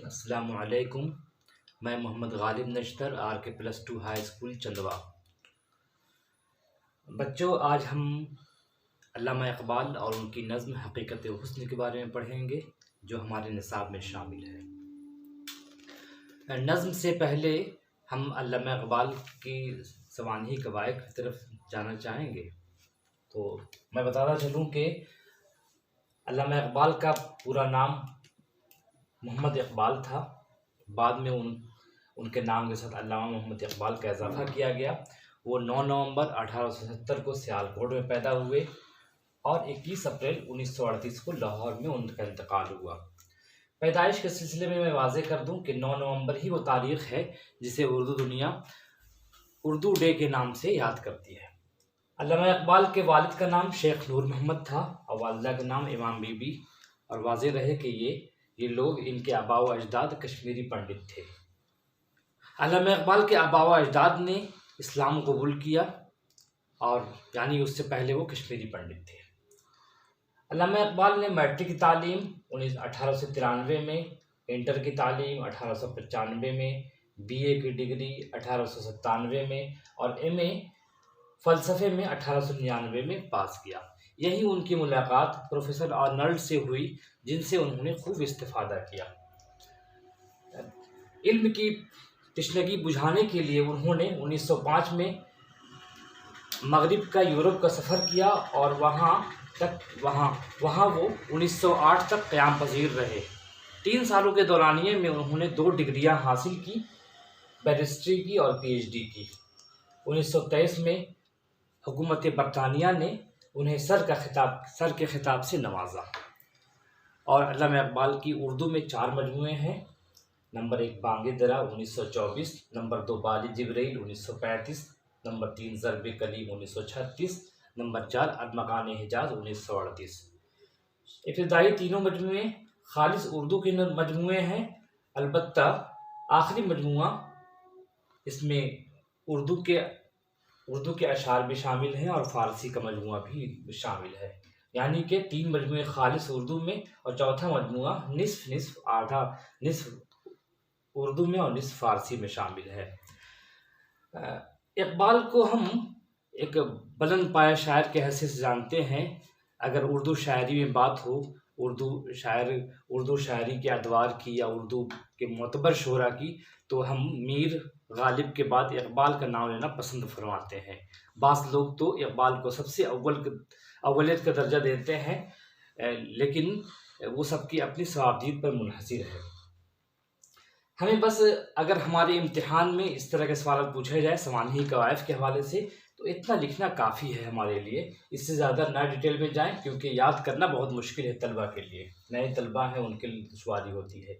अस्सलामुअलैकुम। मैं Mohammad Ghalib नश्तर RK+2 high school चंदवा। बच्चों, आज हम अल्लामा इकबाल और उनकी नज़्म हकीकत हुस्न के बारे में पढ़ेंगे, जो हमारे निसाब में शामिल है। नज़्म से पहले हम अल्लामा इकबाल की सवानही कवायद की तरफ जाना चाहेंगे। तो मैं बताता चलूँ कि अल्लामा इकबाल का पूरा नाम मोहम्मद इकबाल था। बाद में उनके नाम के साथ अल्लामा मोहम्मद इकबाल का इजाफा किया गया। वो 9 नवंबर 1870 को सियालकोट में पैदा हुए और 21 अप्रैल 1938 को लाहौर में उनका इंतकाल हुआ। पैदाइश के सिलसिले में मैं वाज़ेह कर दूं कि 9 नवंबर ही वो तारीख़ है जिसे उर्दू दुनिया उर्दू डे के नाम से याद करती है। अल्लामा इकबाल के वालिद का नाम शेख नूर मोहम्मद था और वालिदा का नाम इमाम बीबी। और वाज़ेह रहे कि ये लोग, इनके आबा व अजदाद कश्मीरी पंडित थे। अल्लामा इकबाल के आबा व अजदाद ने इस्लाम कबूल किया और यानी उससे पहले वो कश्मीरी पंडित थे। अल्लामा इकबाल ने मैट्रिक की तालीम 1893 में, इंटर की तालीम 1895 में, BA की डिग्री 1897 में और MA फ़लसफ़े में 1899 में पास किया। यही उनकी मुलाकात प्रोफेसर आर्नल्ड से हुई, जिनसे उन्होंने खूब इस्तिफ़ादा किया। इल्म की तशनगी बुझाने के लिए उन्होंने 1905 में मगरिब का यूरोप का सफ़र किया और वहाँ वो 1908 तक क़याम पज़ीर रहे। 3 सालों के दौरानिए में उन्होंने 2 डिग्रियाँ हासिल की, बैरिस्ट्री की और PhD की। 1923 में हुकूमत बरतानिया ने उन्हें सर के खिताब से नवाजा। और अल्लामा इकबाल की उर्दू में 4 मजमूए हैं। नंबर 1 बांगे दरा 1924, नंबर 2 बाली जिब्राइल 1935, नंबर 3 ज़र्ब कलीम 1936, नंबर 4 अरमगान हिजाज 1938। इब्तिदाई तीनों मजमूए खालिस उर्दू के मजमूए हैं। अलबत्ता आखिरी मजमूआ इसमें उर्दू के अशार भी शामिल हैं और फ़ारसी का मजमूआ भी शामिल है। यानी कि 3 मजमूए खालिस उर्दू में और चौथा मजमूआ निस्फ़ आधा निस्फ़ उर्दू में और निस्फ़ फ़ारसी में शामिल है। इकबाल को हम एक बुलंद पाया शायर के हैसियत से जानते हैं। अगर उर्दू शायरी में बात हो, उर्दू शायरी के अदवार की या उर्दू के मोतबर शोरा की, तो हम मीर गालिब के बाद इकबाल का नाम लेना पसंद फरमाते हैं। बास लोग तो इकबाल को सबसे अव्वलियत का दर्जा देते हैं, लेकिन वो सबकी अपनी सवाबदीद पर मुनहसिर है। हमें बस अगर हमारे इम्तिहान में इस तरह के सवाल पूछे जाए सवानही कवायद के हवाले से, तो इतना लिखना काफ़ी है हमारे लिए। इससे ज़्यादा ना डिटेल में जाएं, क्योंकि याद करना बहुत मुश्किल है तलबा के लिए। नए तलबा हैं, उनके लिए दुश्वारी होती है।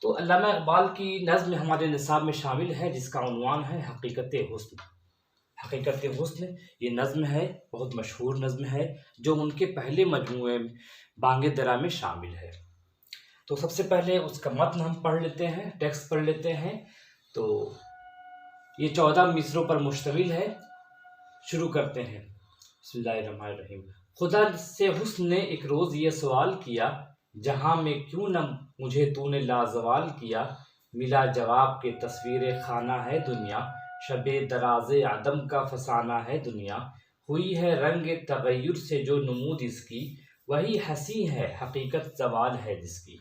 तो अल्लामा इकबाल की नज़्म हमारे निसाब में शामिल है, जिसका उन्वान है हकीकत हुस्न। हकीकत हुस्न ये नज़्म है, बहुत मशहूर नज़्म है, जो उनके पहले मजमूए बांगे दरा में शामिल है। तो सबसे पहले उसका मतन हम पढ़ लेते हैं, टेक्स्ट पढ़ लेते हैं। तो ये 14 मिसरों पर मुश्तमिल है। शुरू करते हैं। बिस्मिल्लाहिर्रहमानिर्रहीम। खुदा से हुस्न ने एक रोज़ ये सवाल किया, जहाँ में क्यों न मुझे तूने लाजवाल किया। मिला जवाब के तस्वीर खाना है दुनिया, शबे दराज़े आदम का फसाना है दुनिया। हुई है रंग तगय्युर से जो नमूद इसकी, वही हंसी है हकीकत ज़वाल है जिसकी।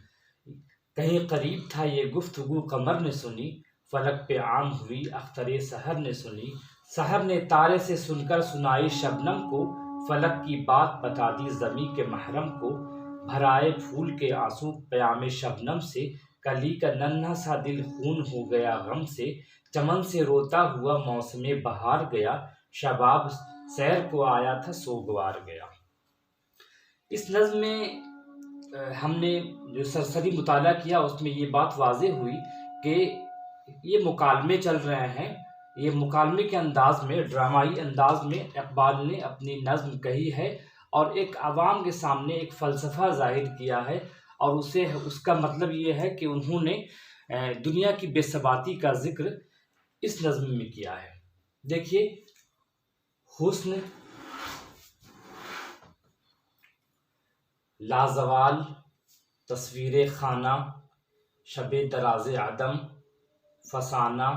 कहीं करीब था ये गुफ्तगू कमर ने सुनी, फलक पे आम हुई अख्तरे सहर ने सुनी। सहर ने तारे से सुनकर सुनाई शबनम को, फलक की बात बता दी ज़मी के महरम को। भराए फूल के आंसू क़याम शबनम से, कली का नन्हा सा दिल खून हो गया गम से। चमन से रोता हुआ मौसमे बहार गया, शबाब सैर को आया था सोगवार गया। इस नज़्म में हमने जो सरसरी मुताला किया, उसमें ये बात वाज़ेह हुई कि ये मुकालमे चल रहे हैं। ये मुकालमे के अंदाज में, ड्रामाई अंदाज में इकबाल ने अपनी नज़्म कही है और एक आवाम के सामने एक फ़लसफ़ा ज़ाहिर किया है। और उसका मतलब ये है कि उन्होंने दुनिया की बेसबाती का ज़िक्र इस नज़्म में किया है। देखिए, हुस्न लाजवाल, तस्वीर खाना, शबे दराज आदम, फसाना,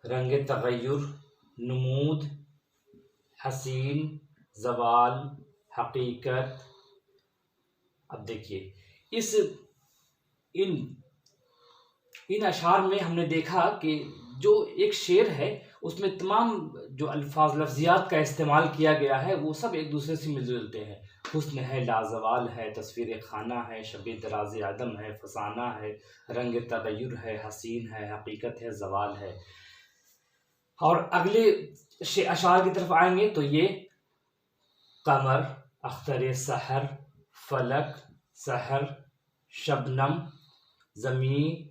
रंग तगय्युर, नमूद, हसीन, जवाल, हकीकत। अब देखिए इस इन इन अशार में हमने देखा कि जो एक शेर है उसमें तमाम जो अल्फाज लफ्जियात का इस्तेमाल किया गया है वो सब एक दूसरे से मिलजुलते हैं। हुस्न है, लाजवाल है, तस्वीर खाना है, शबे दराज आदम है, फसाना है, रंग तगय्युर है, हसीन है, हकीकत है, जवाल है। और अगले अशार की तरफ आएंगे तो ये कमर, अख्तर सहर, फलक, सहर, शबनम, ज़मीं,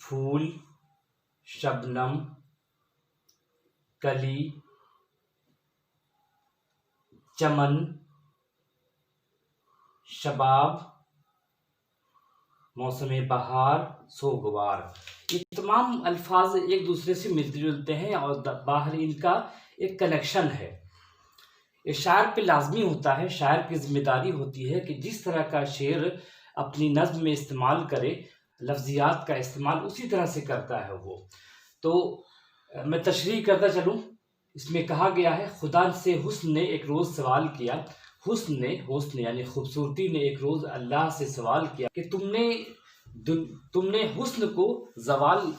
फूल, शबनम, कली, चमन, शबाब, मौसम बहार, सोगवार। ये तमाम अल्फाज एक दूसरे से मिलते जुलते हैं और बाहर इनका एक कनेक्शन है। ये शायर पे लाजमी होता है, शायर की जिम्मेदारी होती है कि जिस तरह का शेर अपनी नज़्म में इस्तेमाल करे, लफ्जियात का इस्तेमाल उसी तरह से करता है वो। तो मैं तशरीह करता चलूँ। इसमें कहा गया है, खुदा से हुस्न ने एक रोज़ सवाल किया, हुस्न यानी खूबसूरती ने एक रोज़ अल्लाह से सवाल किया कि तुमने हुस्न को जवाल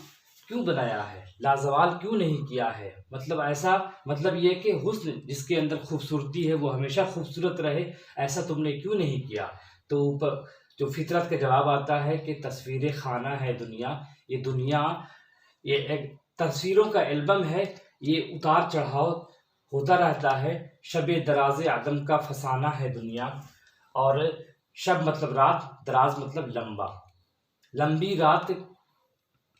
क्यों बनाया है, लाजवाल क्यों नहीं किया है। मतलब ये कि हुस्न जिसके अंदर खूबसूरती है वो हमेशा खूबसूरत रहे, ऐसा तुमने क्यों नहीं किया। तो जो फितरत का जवाब आता है कि तस्वीर खाना है दुनिया, ये एक तस्वीरों का एल्बम है, ये उतार चढ़ाव होता रहता है। शबे दराज आदम का फसाना है दुनिया, और शब मतलब रात, दराज मतलब लंबा, लंबी रात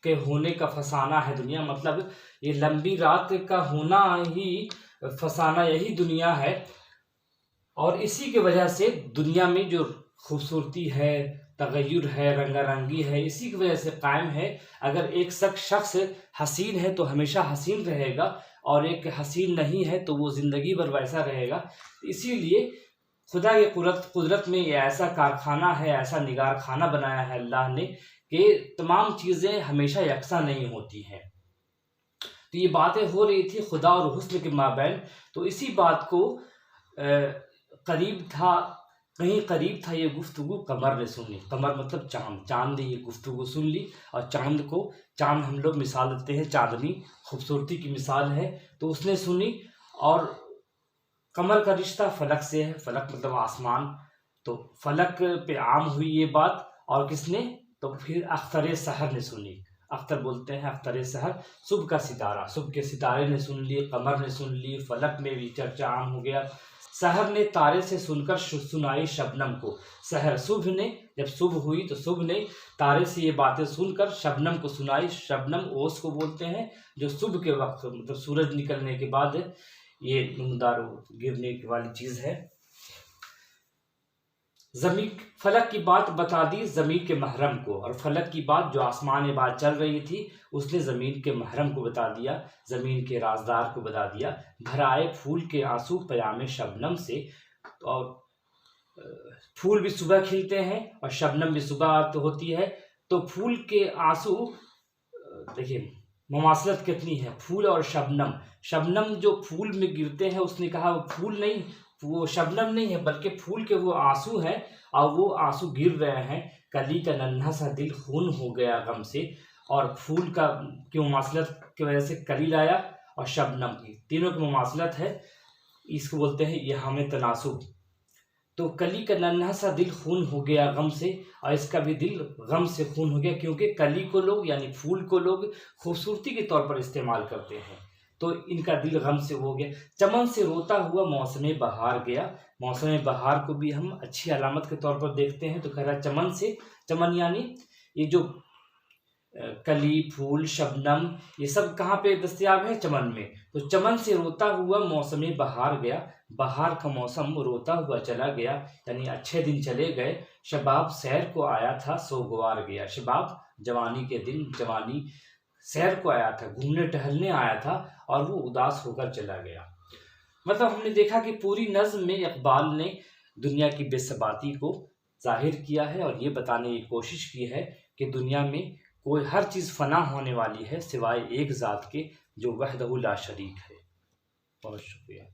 के होने का फसाना है दुनिया। मतलब ये लंबी रात का होना ही फसाना, यही दुनिया है। और इसी की वजह से दुनिया में जो खूबसूरती है, तगय्युर है, रंगारंगी है, इसी की वजह से कायम है। अगर एक शख्स हसीन है तो हमेशा हसीन रहेगा, और एक हसीन नहीं है तो वो ज़िंदगी भर वैसा रहेगा। इसीलिए खुदा की कुदरत में ये ऐसा कारखाना है, ऐसा निगार खाना बनाया है अल्लाह ने कि तमाम चीज़ें हमेशा यकसा नहीं होती हैं। तो ये बातें हो रही थी खुदा और हुस्न के माबैन। तो इसी बात को कहीं करीब था ये गुफ्तगू कमर ने सुनी। कमर मतलब चांद ने ये गुफ्तगू सुन ली, और चांद हम लोग मिसाल देते हैं, चांदनी खूबसूरती की मिसाल है, तो उसने सुनी। और कमर का रिश्ता फलक से है, फलक मतलब आसमान, तो फलक पे आम हुई ये बात। और किसने, तो फिर अख्तर सहर ने सुनी। अख्तर बोलते हैं अख्तर सहर, सुबह का सितारा, सुबह के सितारे ने सुन ली, कमर ने सुन ली, फलक में भी चर्चा आम हो गया। सहर ने तारे से सुनकर सुनाई शबनम को। सहर सुबह ने, जब सुबह हुई तो सुबह ने तारे से ये बातें सुनकर शबनम को सुनाई। शबनम ओस को बोलते हैं, जो सुबह के वक्त मतलब सूरज निकलने के बाद ये नमदार गिरने वाली चीज़ है। ज़मीन, फलक की बात बता दी ज़मीन के महरम को, और फलक की बात जो आसमान में बात चल रही थी उसने ज़मीन के महरम को बता दिया, ज़मीन के राजदार को बता दिया। भर आए फूल के आंसू पयामे शबनम से, और फूल भी सुबह खिलते हैं और शबनम भी सुबह तो होती है। तो फूल के आंसू, देखिए मुमासलत कितनी है, फूल और शबनम। शबनम जो फूल में गिरते हैं, उसने कहा वो फूल नहीं, वो शबनम नहीं है, बल्कि फूल के वो आंसू हैं, और वो आंसू गिर रहे हैं। कली का नन्हा सा दिल खून हो गया गम से, और फूल का की मुमासलत की वजह से कली लाया, और शबनम की, तीनों की मुमासलत है, इसको बोलते हैं ये हमें तनासुब। तो कली का नन्हा सा दिल खून हो गया गम से, और इसका भी दिल गम से खून हो गया, क्योंकि कली को लोग यानी फूल को लोग खूबसूरती के तौर पर इस्तेमाल करते हैं, तो इनका दिल गम से हो गया। चमन से रोता हुआ मौसम बहार गया। मौसम बहार को भी हम अच्छी अलामत के तौर पर देखते हैं, तो कह रहा है चमन से, चमन यानी ये जो कली, फूल, शबनम, ये सब कहाँ पे दस्तयाब है, चमन में। तो चमन से रोता हुआ मौसम बहार गया, बहार का मौसम रोता हुआ चला गया, यानी अच्छे दिन चले गए। शबाब सैर को आया था, सोगवार गया। शबाब जवानी के दिन, जवानी सैर को आया था, घूमने टहलने आया था, और वो उदास होकर चला गया। मतलब हमने देखा कि पूरी नज़्म में इकबाल ने दुनिया की बेसबाती को ज़ाहिर किया है और ये बताने की कोशिश की है कि दुनिया में कोई हर चीज़ फ़ना होने वाली है सिवाय एक ज़ात के जो वहदहु ला शरीक है। बहुत शुक्रिया।